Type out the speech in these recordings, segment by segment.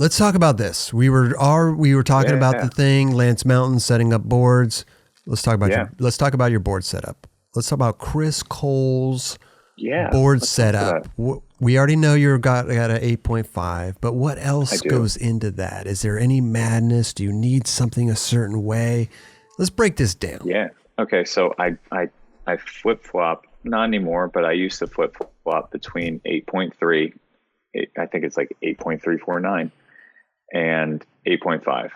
Let's talk about this. We were talking about the thing, Lance Mountain setting up boards. Let's talk about your board setup. Let's talk about Chris Cole's board setup. We already know you got an 8.5, but what else goes into that? Is there any madness? Do you need something a certain way? Let's break this down. Yeah. Okay. So I flip flop, not anymore, but I used to flip flop between 8.3. I think it's like 8.349 and 8.5.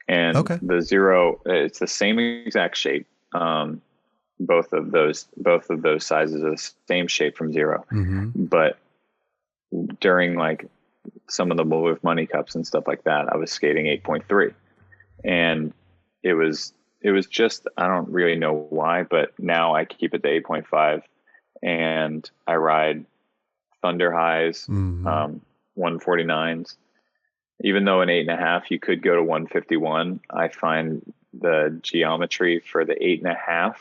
And the zero, it's the same exact shape. Both of those sizes are the same shape from zero. Mm-hmm. But during like some of the Wolf Money Cups and stuff like that, I was skating 8.3, and it was just, I don't really know why, but now I keep it to 8.5, and I ride Thunder Highs, 149s. Even though an 8.5, you could go to 151, I find the geometry for the 8.5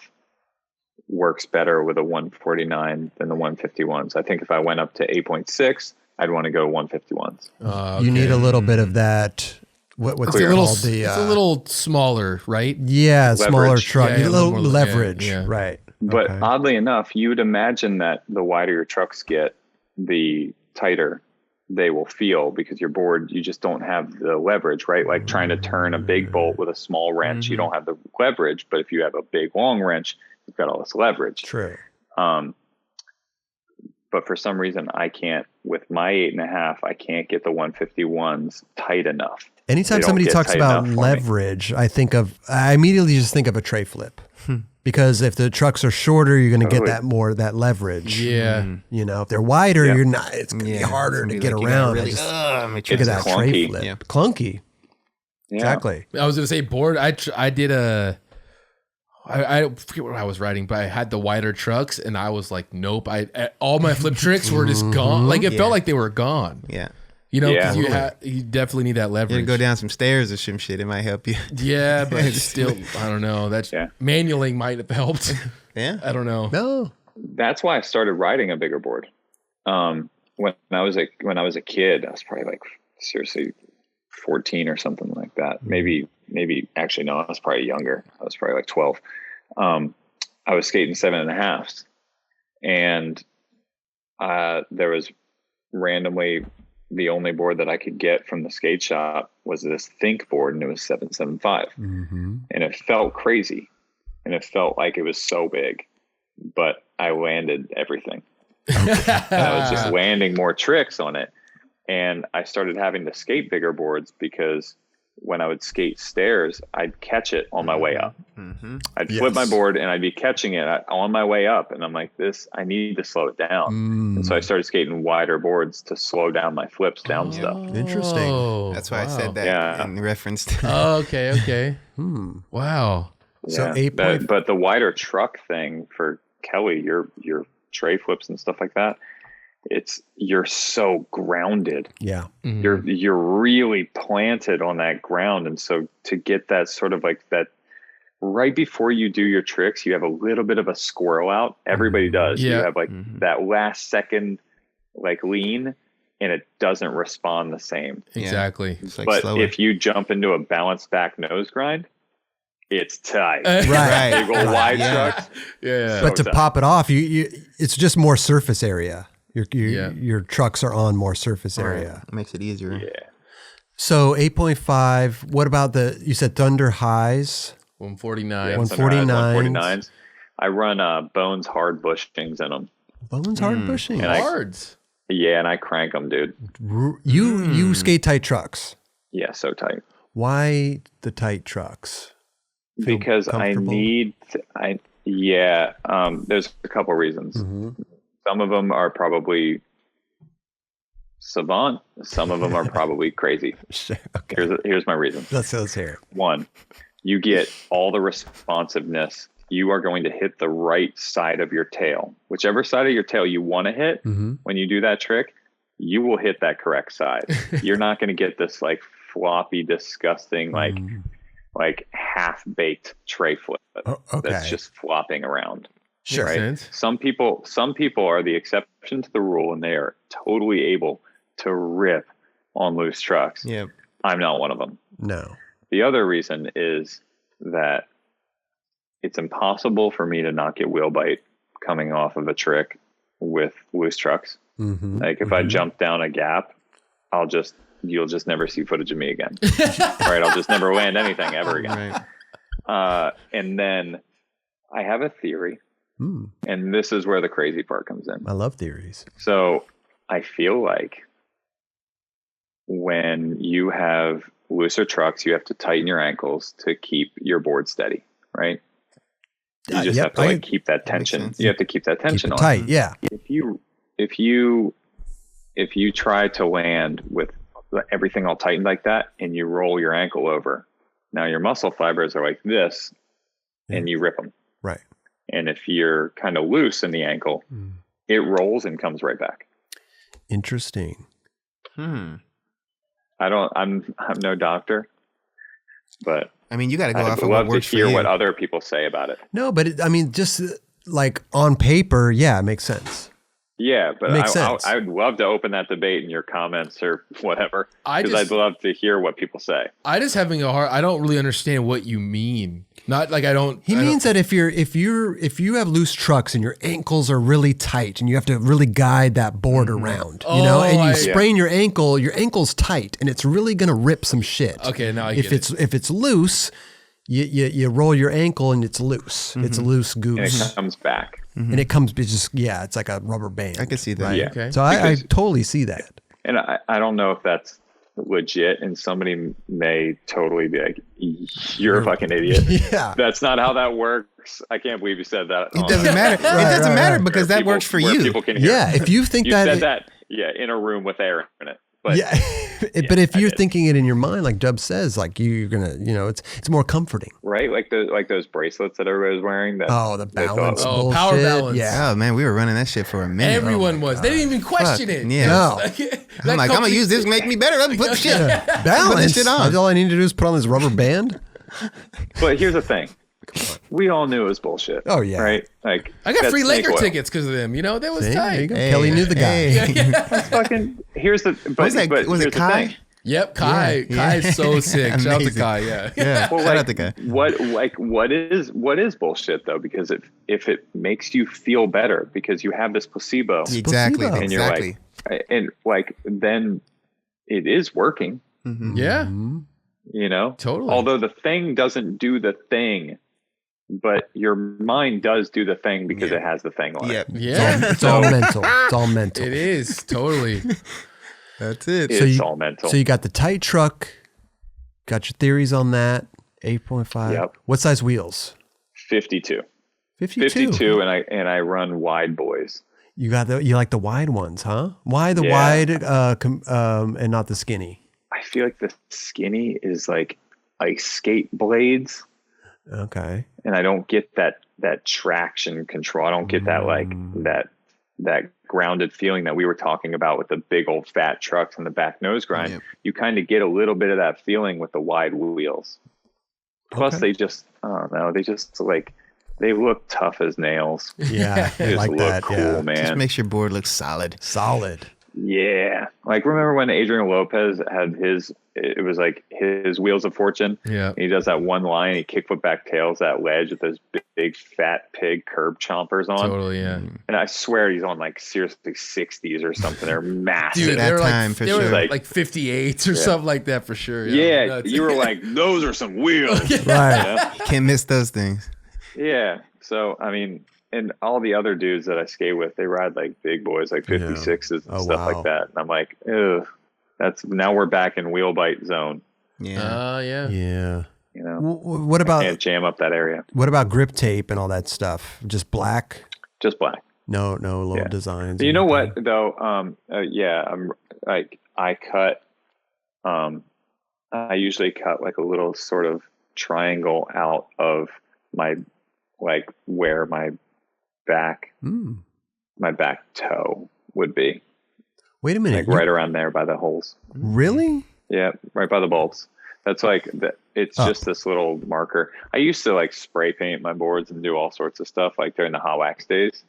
works better with a 149 than the 151s. I think if I went up to 8.6, I'd want to go to 151s. You need a little bit of that. What's it called? It's a little smaller, right? Yeah, leverage. Smaller truck. Yeah, a little more leverage, right? But oddly enough, you would imagine that the wider your trucks get, the tighter they will feel, because your board, you just don't have the leverage, right? Like trying to turn a big bolt with a small wrench, you don't have the leverage. But if you have a big long wrench, you've got all this leverage. True. But for some reason, I can't, with my 8.5, I can't get the 151s tight enough. Anytime somebody talks about leverage, I immediately just think of a tray flip. Because if the trucks are shorter, you're going to get that leverage. Yeah. You know, if they're wider, you're not. It's going to be harder to get around. Look at that clunky. tray flip. Yeah. Clunky. Yeah. Exactly. I was going to say board. I did I forget what I was riding, but I had the wider trucks, and I was like, nope. All my flip tricks were just gone. Like it felt like they were gone. Yeah. You know, because you definitely need that leverage. You go down some stairs or some shit. It might help you. Yeah, but still, I don't know. That's manualing might have helped. Yeah, I don't know. No, that's why I started riding a bigger board. When I was a kid, I was probably like seriously 14 or something like that. Maybe actually no, I was probably younger. I was probably like 12. I was skating 7.5s, and there was randomly, the only board that I could get from the skate shop was this Think board, and it was 775. And it felt crazy, and it felt like it was so big, but I landed everything. And I was just landing more tricks on it. And I started having to skate bigger boards, because when I would skate stairs, I'd catch it on my way up. I'd flip my board and I'd be catching it on my way up. And I'm like, I need to slow it down. And so I started skating wider boards to slow down my flips down stuff. Interesting. That's why I said that in reference to. Oh, okay. Wow. So but the wider truck thing for Kelly, your tray flips and stuff like that, you're so grounded. Yeah. You're really planted on that ground. And so to get that sort of like that right before you do your tricks, you have a little bit of a squirrel out. Everybody does. You have like that last second like lean, and it doesn't respond the same. Exactly. It's like but slower. if you jump into a balanced back nose grind, it's tight. Right. Big old wide trucks. Yeah. But to pop it off, it's just more surface area. Your trucks are on more surface area. It makes it easier. Yeah. So 8.5. What about you said Thunder Highs? 149. 149s. I run Bones hard bushings in them. Bones hard bushings. Hards. Yeah, and I crank them, dude. You skate tight trucks. Yeah, so tight. Why the tight trucks? Because I need. There's a couple reasons. Some of them are probably savant. Some of them are probably crazy. Sure. Okay. Here's my reason. Let's hear it. One, you get all the responsiveness. You are going to hit the right side of your tail. Whichever side of your tail you want to hit, when you do that trick, you will hit that correct side. You're not going to get this like floppy, disgusting, like half-baked tray flip that's just flopping around. Sure. Right? Some people are the exception to the rule, and they are totally able to rip on loose trucks. Yep. I'm not one of them. No. The other reason is that it's impossible for me to not get wheel bite coming off of a trick with loose trucks. Mm-hmm. Like if I jump down a gap, you'll just never see footage of me again. Right? I'll just never land anything ever again. Right. And then I have a theory, and this is where the crazy part comes in. I love theories. So I feel like when you have looser trucks, you have to tighten your ankles to keep your board steady, right? You just have to keep that tension. You have to keep that tension on. Tight, yeah. If you try to land with everything all tightened like that and you roll your ankle over, now your muscle fibers are like this, and you rip them. Right. And if you're kind of loose in the ankle, it rolls and comes right back. Interesting. I'm no doctor, but I mean, you got to go off of what works for you. I'd love to hear what other people say about it. No, but just like on paper, yeah, it makes sense. Yeah, but I would love to open that debate in your comments or whatever, because I'd love to hear what people say. I don't really understand what you mean. Not like I don't. He means that if you have loose trucks and your ankles are really tight and you have to really guide that board around, and you sprain your ankle's tight and it's really gonna rip some shit. Okay, now if it's loose, you roll your ankle and it's loose. It's a loose goose. And it comes back. And it comes, it's like a rubber band. I can see that. Right? Yeah. Okay. So I totally see that. And I don't know if that's legit, and somebody may totally be like, you're a fucking idiot. Yeah. That's not how that works. I can't believe you said that. It doesn't matter. It doesn't matter because that works for you. People can hear. Yeah. If you think you said that, in a room with air in it. But, but if you're thinking it in your mind, like Dub says, like you're gonna, it's more comforting, right? Like those bracelets that everybody was wearing. That the balance, power balance. Yeah. Oh man, we were running that shit for a minute. Everyone was. They didn't even question it. Yeah. No. I'm like, I'm gonna use this to make me better. I'm gonna put shit. Balance. Put this shit on. All I need to do is put on this rubber band. But here's the thing. We all knew it was bullshit. Oh yeah, right. Like I got free Laker tickets because of them. That was tight. Hey, Kelly knew the guy. That's fucking. Here's the. But was it Kai? Thing. Yep, Kai. Yeah. Kai's so sick. Shout out to Kai. Yeah. Well, shout out to Kai. What is bullshit though? Because if it makes you feel better because you have this placebo, exactly, and you're like, then it is working. Mm-hmm. Yeah. Totally. Although the thing doesn't do the thing, but your mind does do the thing because it has the thing on it. Yeah. It's all mental. It's all mental. It is totally. That's it. It's all mental. So you got the tight truck. Got your theories on that. 8.5. Yep. What size wheels? 52. 52. And I run wide boys. You like the wide ones, huh? Why the wide and not the skinny? I feel like the skinny is like skate blades. Okay. And I don't get that traction control. I don't get that that grounded feeling that we were talking about with the big old fat trucks and the back nose grind. Yep. You kind of get a little bit of that feeling with the wide wheels. Plus they just, I don't know, they look tough as nails. Yeah. They just like look that. cool, Yeah. man. Just makes your board look solid. Yeah. Like remember when Adrian Lopez had it was like his Wheels of Fortune. Yeah. He does that one line, he kickflip back tails that ledge with those big fat pig curb chompers on. Totally, yeah. And I swear he's on like seriously 60s or something. They're massive. Dude, that time for sure. Like 58s or something like that for sure. Yeah. You were like, those are some wheels. Right. Can't miss those things. Yeah. So I mean, and all the other dudes that I skate with, they ride like big boys, like 56s and stuff like that. And I'm like, ugh, now we're back in wheel bite zone. Yeah. Yeah. What about? I can't jam up that area. What about grip tape and all that stuff? Just black? Just black. No little designs. You know what though? I'm like I cut. I usually cut like a little sort of triangle out of my where my back toe would be. Wait a minute. Like right around there by the holes. Really? Yeah, right by the bulbs. That's it's just this little marker. I used to like spray paint my boards and do all sorts of stuff like during the hot wax days.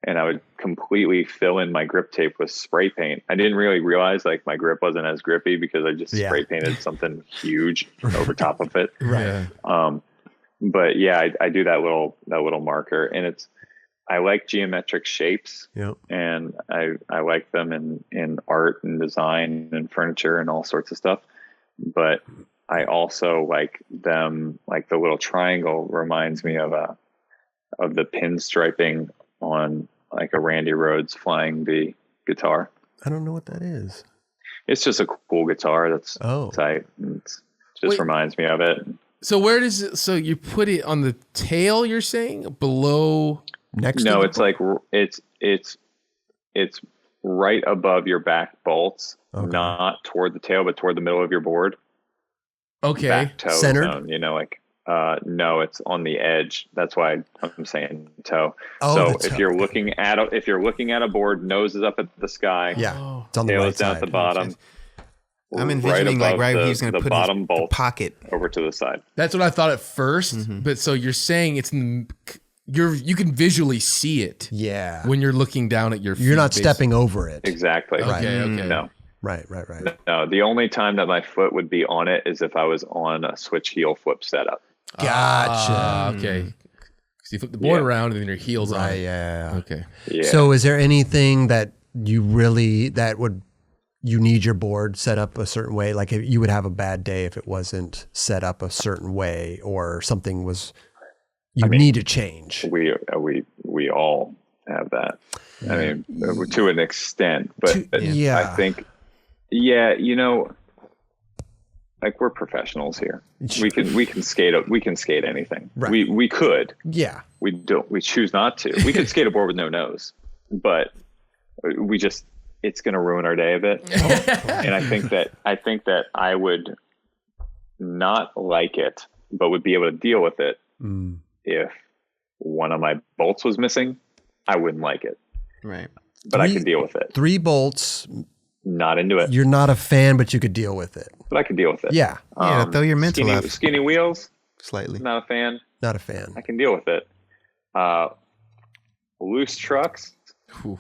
and I would completely fill in my grip tape with spray paint. I didn't really realize like my grip wasn't as grippy because I just spray painted something huge over top of it. Right. But yeah, I do that little marker, and I like geometric shapes, and I like them in art and design and furniture and all sorts of stuff. But I also like them, like the little triangle reminds me of the pinstriping on like a Randy Rhoads Flying V guitar. I don't know what that is. It's just a cool guitar that's tight. And reminds me of it. So where does it? So you put it on the tail? You're saying below? Next? No, it's like it's right above your back bolts, not toward the tail, but toward the middle of your board. Okay, back toe centered. Zone, you know, like no, it's on the edge. That's why I'm saying toe. Oh, so if you're looking at a board, nose is up at the sky. Yeah, it's on the tail right is down side. at the bottom. I'm envisioning where he's going to put bottom bolt the pocket over to the side. That's what I thought at first. But so you're saying it's you can visually see it. Yeah. When you're looking down at your feet. You're not stepping over it. Exactly. Okay. No. Right. No, the only time that my foot would be on it is if I was on a switch heel flip setup. Gotcha. Okay. So you flip the board around and then your heels on. Yeah. Okay. Yeah. So is there anything that you need your board set up a certain way? Like if you would have a bad day if it wasn't set up a certain way, or something was need to change. We all have that. I mean, to an extent, but I think, you know, like we're professionals here. We can skate anything. Right. We could. Yeah. We choose not to. We could skate a board with no nose, but it's going to ruin our day a bit. And I think that I would not like it, but would be able to deal with it if one of my bolts was missing. I wouldn't like it. Right. But I could deal with it. 3 bolts. Not into it. You're not a fan, but you could deal with it. But I could deal with it. Yeah. Throw your mental up. Skinny wheels. Slightly. Not a fan. Not a fan. I can deal with it. Loose trucks. Whew.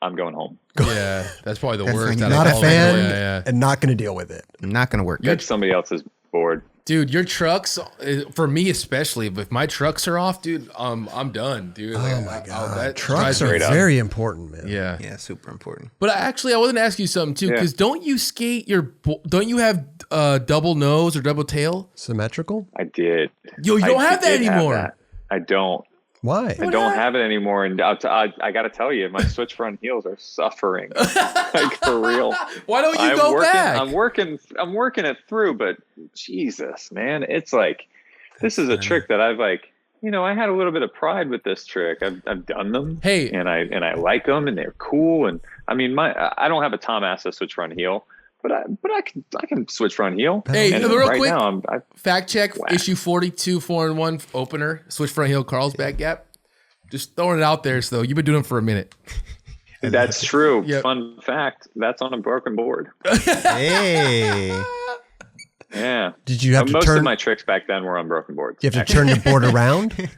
I'm going home. Yeah, that's probably the worst. Not a fan and not going to deal with it. Not going to work. That's somebody else's board. Dude, your trucks, for me especially, if my trucks are off, dude, I'm done, dude. Oh like, my God. That trucks are very important, man. Yeah. Yeah, super important. But I wanted to ask you something too, because don't you have double nose or double tail? Symmetrical? I did. Yo, you don't have that anymore. I don't. Why? I don't have it anymore, and I got to tell you, my switch front heels are suffering, like for real. Why don't you go back? I'm working it through, but Jesus, man, it's like this is a trick that I've I had a little bit of pride with this trick. I've done them, and I like them, and they're cool. And I mean, I don't have a Tom Assa switch front heel, but I can switch front heel. Hey, and real right quick, now, fact check issue 42 4-in-1 opener switch front heel Carlsbad gap. Just throwing it out there. So you've been doing it for a minute. That's true. Yep. Fun fact. That's on a broken board. Hey. Yeah. Did you have to most turn? Of my tricks back then were on broken boards. You have to turn your board around?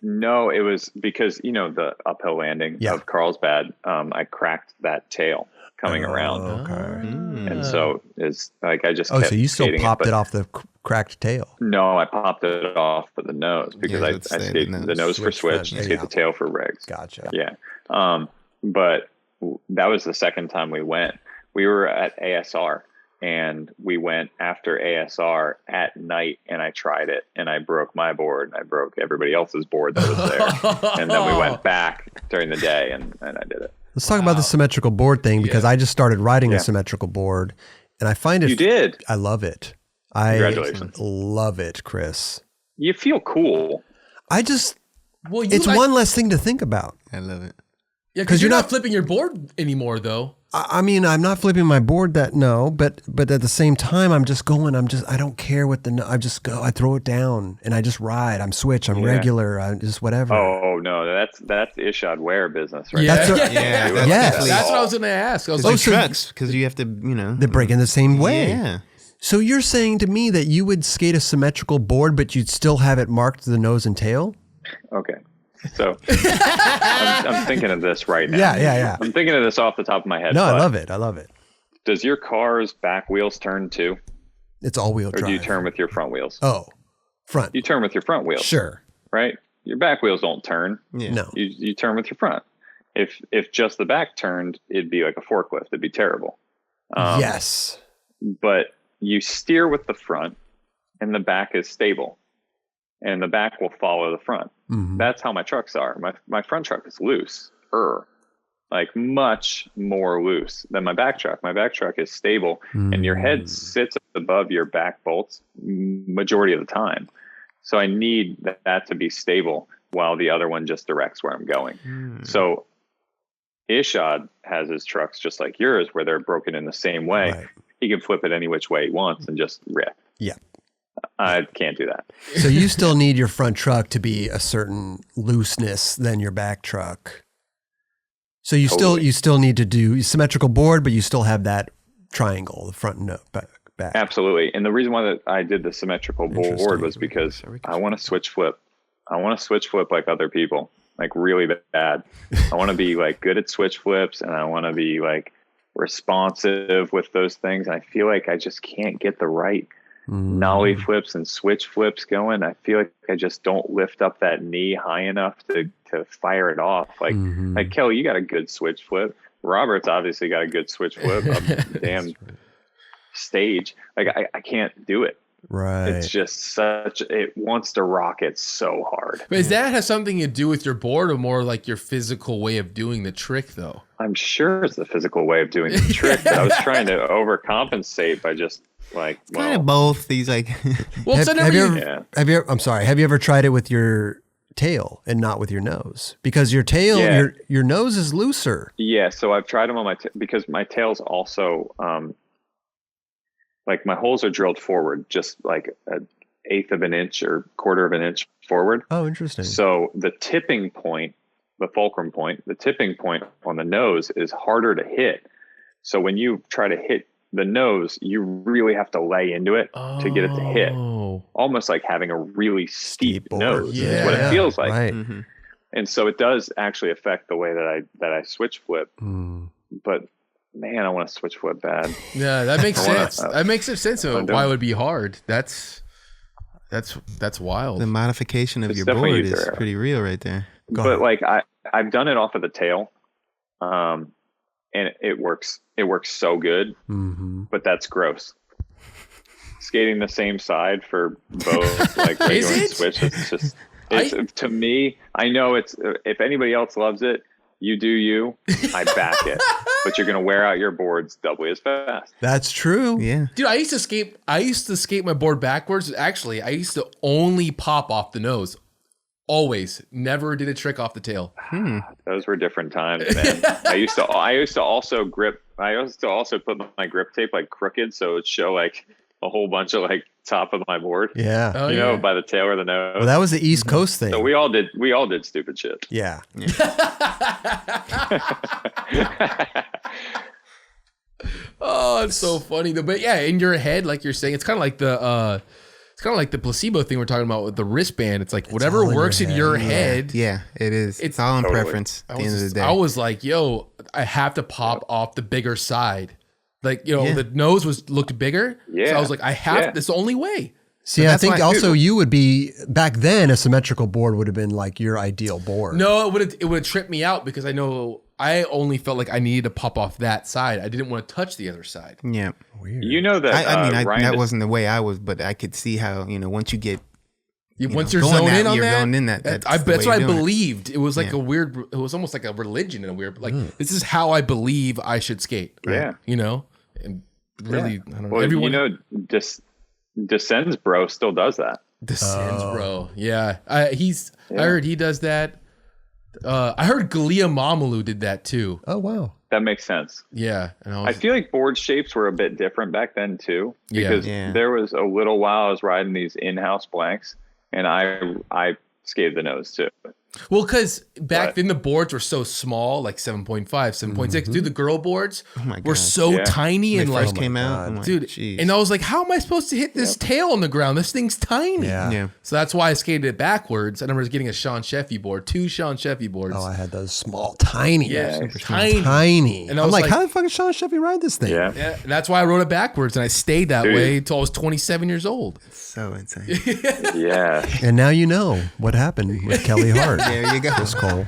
No, it was because the uphill landing of Carlsbad. I cracked that tail coming around. Okay. And so it's like I just so you still popped it off the cracked tail? No, I popped it off of the nose because I skate the nose for switch, skate the tail for regs. Gotcha. Yeah. But that was the second time we went. We were at ASR, and we went after ASR at night, and I tried it, and I broke my board, and I broke everybody else's board that was there. And then we went back during the day, and I did it. Let's talk about the symmetrical board thing, because I just started riding a symmetrical board, and I find it. You did? I love it. Congratulations. I love it, Chris. You feel cool. It's one less thing to think about. I love it. Yeah, because you're not flipping your board anymore, though. I mean, I'm not flipping my board but at the same time, I don't care what I just go, I throw it down and I just ride. I'm switch. I'm regular. I'm just whatever. Oh no, that's Ishod Ware business, right? Yeah. That's what I was going to ask. Trucks, because you have to, they're breaking the same way. Yeah. So you're saying to me that you would skate a symmetrical board, but you'd still have it marked to the nose and tail? Okay. So I'm thinking of this right now. Yeah. I'm thinking of this off the top of my head. No, I love it. Does your car's back wheels turn too? It's all-wheel drive. Or do you turn with your front wheels? Oh, front. You turn with your front wheels. Sure. Right? Your back wheels don't turn. Yeah. No. You turn with your front. If just the back turned, it'd be like a forklift. It'd be terrible. Yes. But you steer with the front, and the back is stable, and the back will follow the front. Mm-hmm. That's how my trucks are. My front truck is loose, like much more loose than my back truck. My back truck is stable, and your head sits above your back bolts majority of the time. So I need that to be stable while the other one just directs where I'm going. So Ishad has his trucks just like yours, where they're broken in the same way. Right. He can flip it any which way he wants and just rip. Yeah. I can't do that. So you still need your front truck to be a certain looseness than your back truck. So you still need to do symmetrical board, but you still have that triangle, the front and back. Absolutely. And the reason why that I did the symmetrical board was because I want to switch flip. I want to switch flip like other people, like really bad. I want to be like good at switch flips, and I want to be like responsive with those things. I feel like I just can't get the right nollie flips and switch flips going. I feel like I just don't lift up that knee high enough to fire it off. Like Kelly, you got a good switch flip. Robert's obviously got a good switch flip. Damn stage. Like I can't do it. Right. It's just it wants to rock it so hard. But does that have something to do with your board, or more like your physical way of doing the trick though? I'm sure it's the physical way of doing the trick, but I was trying to overcompensate by just like, kind of both. These like, well, have you ever tried it with your tail and not with your nose? Because your tail, your nose is looser. Yeah. So I've tried them on because my tail's also, like my holes are drilled forward, just like an eighth of an inch or quarter of an inch forward. Oh, interesting. So the tipping point, the fulcrum point, the tipping point on the nose is harder to hit. So when you try to hit the nose, you really have to lay into it to get it to hit. Almost like having a really steep nose is what it feels like. Right. Mm-hmm. And so it does actually affect the way that I switch flip. But man, I want to switch flip bad. Yeah, that makes sense. That makes sense of why it would be hard. That's wild. The modification of your board is pretty real right there. But like I've done it off of the tail, and it works. It works so good. But that's gross. Skating the same side for both, like regular and switch. It's just to me. I know it's if anybody else loves it, you do you. I back it, but you're gonna wear out your boards doubly as fast. That's true. Yeah, dude. I used to skate my board backwards. Actually, I used to only pop off the nose. Always, never did a trick off the tail. Those were different times, man. I used to also grip. I used to also put my grip tape like crooked, so it would show like a whole bunch of like top of my board. Yeah, you know, by the tail or the nose. Well, that was the East Coast thing. So we all did stupid shit. Yeah. Oh, it's so funny though. But yeah, in your head, like you're saying, it's kind of like the placebo thing we're talking about with the wristband. It's like whatever works in your head. Yeah, it is. It's all in preference at the end of the day. I was like, yo, I have to pop off the bigger side. Like, the nose looked bigger. Yeah. So I was like, that's the only way. See, I think also you would be, back then, a symmetrical board would have been like your ideal board. No, it would have tripped me out because I only felt like I needed to pop off that side. I didn't want to touch the other side. Yeah. Weird. You know that. That wasn't the way I was, but I could see how, once you get, once you're zoned in on that, going in that. That's what I believed. It was like it was almost like a religion in a weird, like, this is how I believe I should skate. Right? Yeah. And really, I don't know. Well, everyone, Descends Bro still does that. Descends Bro. Yeah. I heard he does that. I heard Galia Mamalu did that too. Oh, wow. That makes sense. Yeah. And I feel like board shapes were a bit different back then too, because there was a little while I was riding these in-house blanks and I skated the nose too. Well, because back then the boards were so small, like 7.5, 7.6. Dude, the girl boards were so tiny and like came out, dude. Geez. And I was like, how am I supposed to hit this tail on the ground? This thing's tiny. Yeah. So that's why I skated it backwards. I remember getting a Sean Sheffy board, 2 Sean Sheffy boards. Oh, I had those small, tiny. Yeah, tiny. And I was like, how the fuck did Sean Sheffy ride this thing? Yeah. And that's why I rode it backwards, and I stayed that way until I was 27 years old. So insane. Yeah. And now you know what happened with Kelly Hart. There you go. Chris Cole.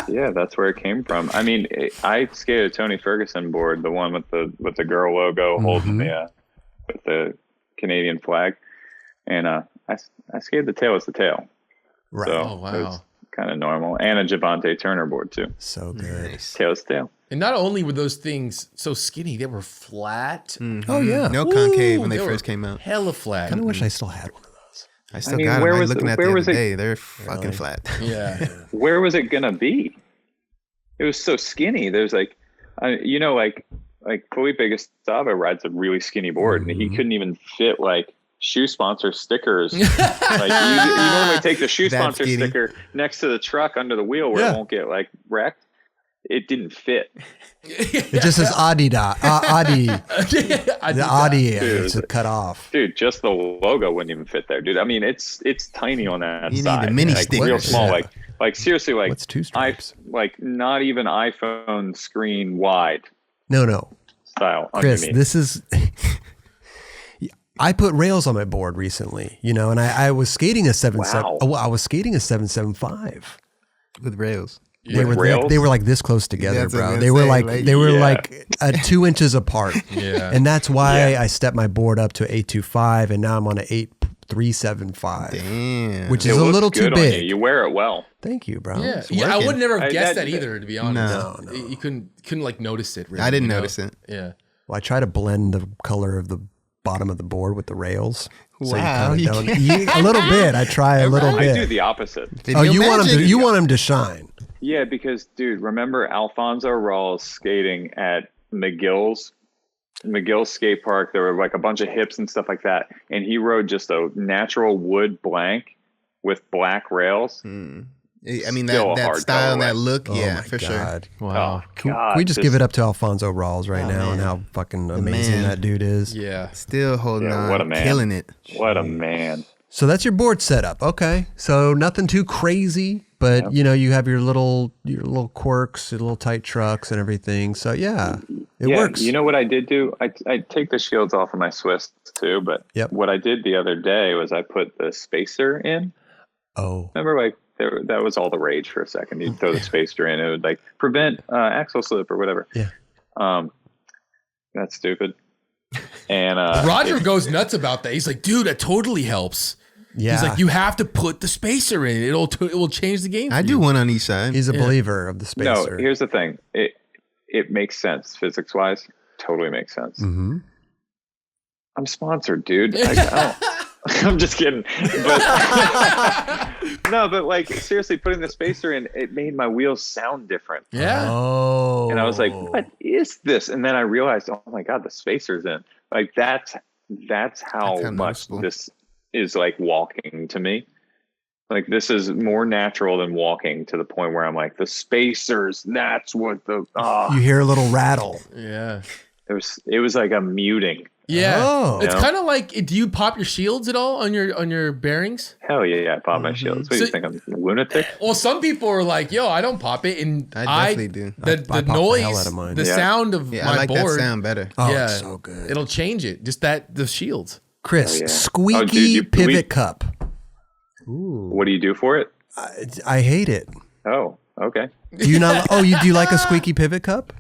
Yeah, that's where it came from. I mean, I skated a Tony Ferguson board, the one with the girl logo holding with the Canadian flag, and I skated the tail as the tail. Right. So oh, wow. It was kind of normal, and a Javante Turner board too. So good. Nice. Tail as tail. And not only were those things so skinny, they were flat. Oh yeah. No concave when they first came out. Hella flat. Kind of wish I still had one of those. I still got them. I was looking at them the other day. They're fucking flat. Yeah. Where was it gonna be? It was so skinny. There's like, like Felipe Gustavo rides a really skinny board, and he couldn't even fit like shoe sponsor stickers. Like you normally take the shoe sponsor sticker next to the truck under the wheel where it won't get like wrecked. It didn't fit. It just says Adidas. The Adi is cut off. Dude, just the logo wouldn't even fit there, dude. I mean, it's tiny on that you side. Need a mini like, sticker. Real small. Like seriously, like what's 2 stripes? Like not even iPhone screen wide. No. Style. Chris, underneath. this is. I put rails on my board recently, and I was skating a 7.7. Wow. I was skating a 7.75 with rails. They were like this close together, That's bro. They were like 2 inches apart. Yeah. And that's why I stepped my board up to 8.25, and now I'm on an 8.375. Damn. Which is a little too big. You wear it well. Thank you, bro. Yeah, I would never have guessed that either, to be honest. No. You couldn't like notice it. Really, I didn't notice it. Yeah. Well, I try to blend the color of the bottom of the board with the rails. Wow. So you don't, a little bit. I try a little bit. I do the opposite. You want them to shine. Yeah, because dude, remember Alfonso Rawls skating at McGill's skate park? There were like a bunch of hips and stuff like that, and he rode just a natural wood blank with black rails. I mean that style and that look, for sure. Wow. Oh, Can we just give it up to Alfonso Rawls right now and how fucking amazing that dude is? Yeah. Still holding on, what a man. killing it. What a man. So that's your board setup. Okay. So nothing too crazy, but you have your little quirks, your little tight trucks and everything. So it works. You know what I did do? I take the shields off of my Swiss too, but what I did the other day was I put the spacer in. Oh. Remember like that was all the rage for a second. You'd throw the spacer in, it would like prevent axle slip or whatever. Yeah. That's stupid. And Roger goes nuts about that. He's like, dude, that totally helps. Yeah. He's like, you have to put the spacer in. It will change the game. I do one on each side. He's a believer of the spacer. No, here's the thing. It makes sense physics wise. Totally makes sense. Mm-hmm. I'm sponsored, dude. I'm just kidding. But no, but like seriously, putting the spacer in, it made my wheels sound different. Yeah. Oh. And I was like, what is this? And then I realized, oh my God, the spacer's in. Like that's how much this is like walking to me. Like this is more natural than walking, to the point where I'm like, the spacers, that's what you hear a little rattle. Yeah. It was like a muting. Yeah. Oh. It's kind of like, do you pop your shields at all on your bearings? Hell yeah, I pop my shields. What do you think, I'm a lunatic? Well, some people are like, yo, I don't pop it. And I definitely do. The noise, the sound of my I like board. that sound better. Oh, yeah. It's so good. It'll change it. Just the shields. Chris, squeaky pivot cup. Ooh. What do you do for it? I hate it. Oh, okay. Do you not? Do you like a squeaky pivot cup?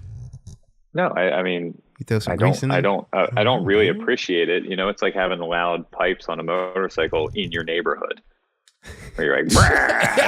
No, I mean, I don't really appreciate it. It's like having loud pipes on a motorcycle in your neighborhood, where you're like,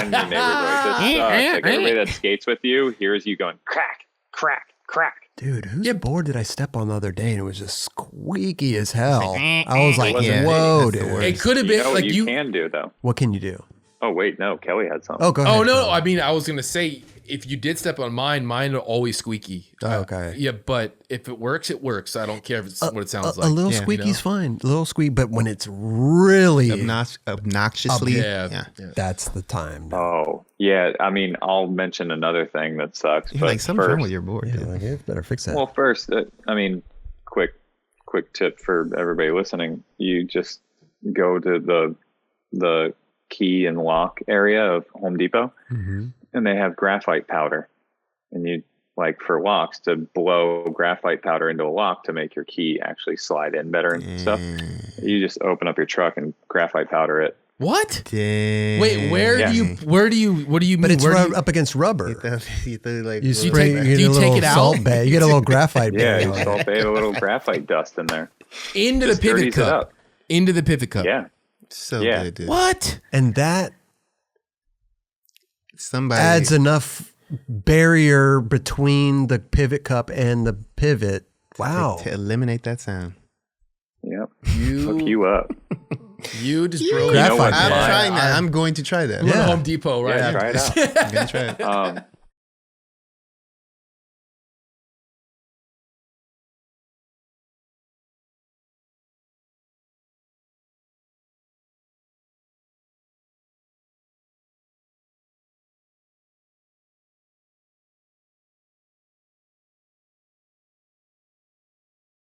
and your neighbor's like, this sucks. Like everybody that skates with you hears you going crack, crack, crack. Dude, whose board did I step on the other day and it was just squeaky as hell? I was like, whoa, dude. It could have been like you can do though. What can you do? Oh wait, no, Kelly had something. Oh, go ahead. Oh no, I mean I was gonna say if you did step on mine are always squeaky. Oh, okay. Yeah, but if it works, it works. I don't care if it's what it sounds like. A little squeaky's fine. A little squeak, but when it's really obnoxiously, that's the time. Oh, yeah. I mean, I'll mention another thing that sucks. You're but like something wrong with your board. Yeah, like, better fix that. Well, first, I mean, quick tip for everybody listening. You just go to the key and lock area of Home Depot, and they have graphite powder, and you like for locks to blow graphite powder into a lock to make your key actually slide in better and stuff. You just open up your truck and graphite powder it. What? Dang. Wait, what do you mean? But it's up against rubber. You spray, do you take it out? Salt bay. You get a little graphite bay. Yeah, you salt bay a little graphite dust in there. Into the pivot cup. Into the pivot cup. Yeah. So good, dude. What? And that somebody adds enough barrier between the pivot cup and the pivot. Wow. To eliminate that sound. Yep. Hook you up. You just broke graphite. I'm trying that. I'm going to try that. Yeah. Home Depot, right? Yeah, try it out. I'm going to try it.